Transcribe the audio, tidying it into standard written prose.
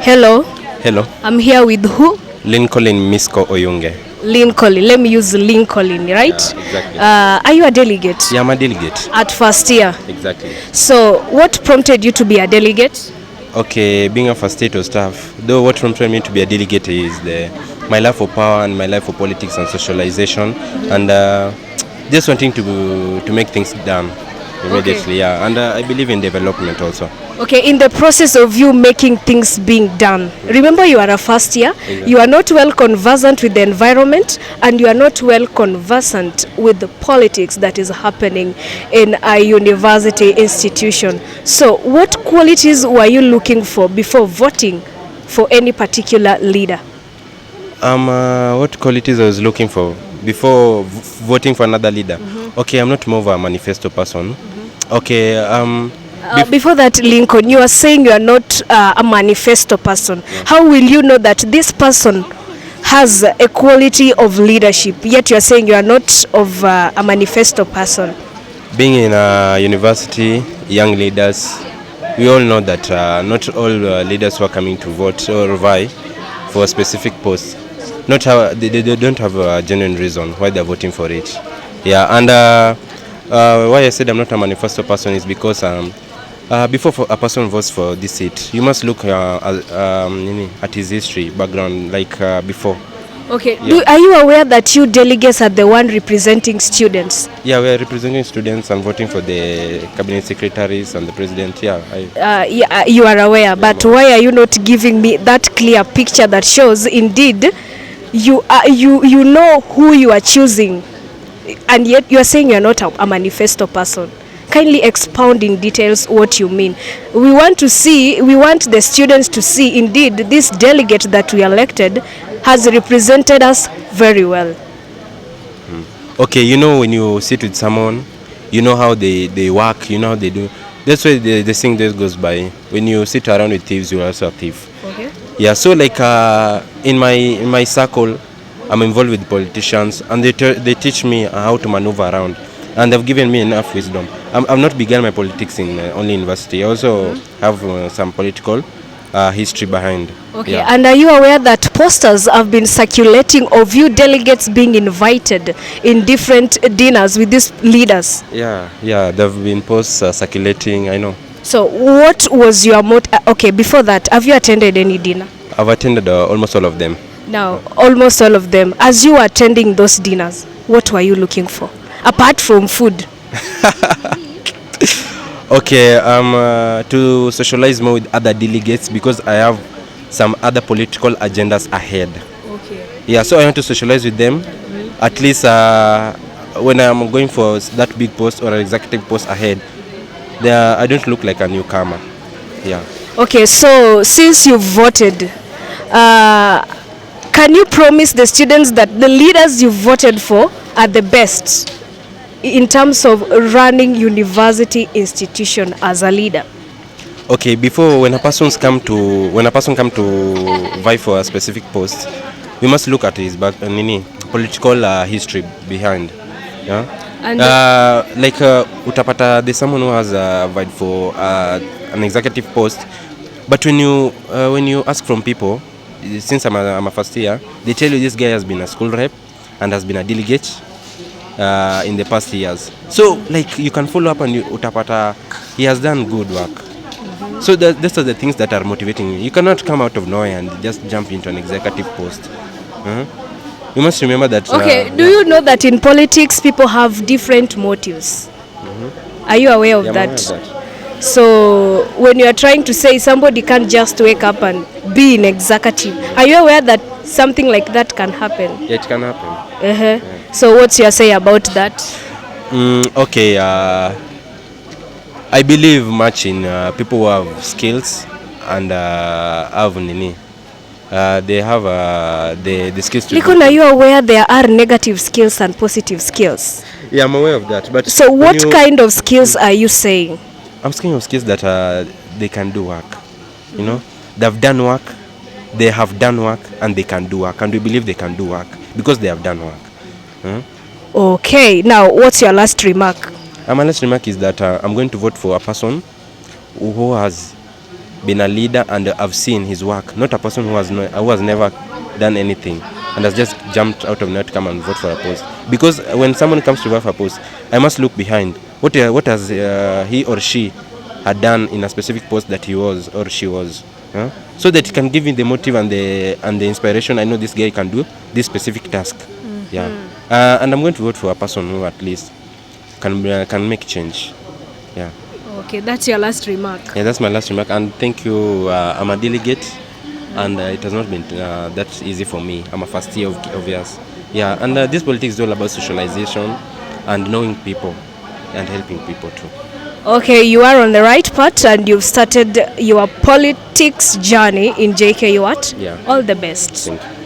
Hello. Hello. I'm here with who? Lincoln Misko Oyunge. Lincoln. Let me use Lincoln, right? Yeah, exactly. Are you a delegate? Yeah, I'm a delegate. At first year. Exactly. So, what prompted you to be a delegate? Okay, being a first state was tough. Though what prompted me to be a delegate is my love for power and my love for politics and socialization, and just wanting to make things done immediately. Okay. Yeah, and I believe in development also. Okay, in the process of you making things being done, remember you are a first year, Exactly. you are not well conversant with the environment, and you are not well conversant with the politics that is happening in a university institution. So what qualities were you looking for before voting for any particular leader? What qualities I was looking for before voting for another leader? Okay, I'm not more of a manifesto person. Okay, Before that, Lincoln, you are saying you are not a manifesto person. Yeah. How will you know that this person has a quality of leadership, yet you are saying you are not of a manifesto person? being in a university, young leaders, we all know that not all leaders who are coming to vote or vie for a specific post, not have, they don't have a genuine reason why they're voting for it. Yeah, and why I said I'm not a manifesto person is because before a person votes for this seat, you must look at his history, background, like before. Okay. Yeah. Are you aware that you delegates are the one representing students? Yeah, we are representing students and voting for the cabinet secretaries and the president. Yeah, Yeah, you are aware, but why are you not giving me that clear picture that shows indeed you know who you are choosing, and yet you are saying you are not a manifesto person? Kindly expound in details what you mean. We want the students to see indeed this delegate that we elected has represented us very well. okay, you know, when you sit with someone, you know how they work, you know how they do. That's why the saying just goes by. When you sit around with thieves, you're also a thief. Okay. Yeah, so like in my circle, I'm involved with politicians, and they teach me how to maneuver around, and they've given me enough wisdom. I've not begun my politics in only university. I also have some political history behind. Okay, Yeah. and are you aware that posters have been circulating of you delegates being invited in different dinners with these leaders? Yeah, there've been posts circulating. I know. So what was your okay, before that, have you attended any dinner? I've attended almost all of them. Now, almost all of them. As you were attending those dinners, what were you looking for? Apart from food? Okay, to socialize more with other delegates because I have some other political agendas ahead. Okay. Yeah, so I want to socialize with them. At least when I'm going for that big post or an executive post ahead, I don't look like a newcomer. Yeah. Okay, so since you voted, can you promise the students that the leaders you voted for are the best in terms of running university institution as a leader? Okay, before when a person come to vie for a specific post, we must look at his political history behind. Yeah. And like utapata there's someone who has vied for an executive post, but when you ask from people, since I'm a first year, they tell you this guy has been a school rep and has been a delegate in the past years. So like you can follow up and utapata he has done good work. So these are the things that are motivating you. You cannot come out of nowhere and just jump into an executive post. You must remember that. okay, do you know that in politics people have different motives? Are you aware of Yeah, I'm that? aware of that. So when you are trying to say somebody can't just wake up and be in executive, are you aware that something like that can happen? Yeah, it can happen. Uh-huh. So what's your say about that? Okay, I believe much in people who have skills and have nini. They have the skills to. Likon, are you aware there are negative skills and positive skills? Yeah, I'm aware of that. But So what kind of skills are you saying? I'm speaking of skills that they can do work. You know, they've done work, they have done work, and they can do work, and we believe they can do work because they have done work. Okay, now what's your last remark? My last remark is that I'm going to vote for a person who has been a leader, and I've seen his work. Not a person who has never done anything and has just jumped out of nowhere to come and vote for a post. Because when someone comes to vote for a post, I must look behind. What has he or she had done in a specific post that he was or she was, so that it can give me the motive and the inspiration. I know this guy can do this specific task. Yeah, and I'm going to vote for a person who at least can make change. Yeah. Okay, that's your last remark. Yeah, that's my last remark. And thank you. I'm a delegate, and it has not been that easy for me. I'm a first year of years. Yeah, and this politics is all about socialization and knowing people and helping people too. Okay, you are on the right path and you've started your politics journey in JKU. Yeah. All the best. Thank you.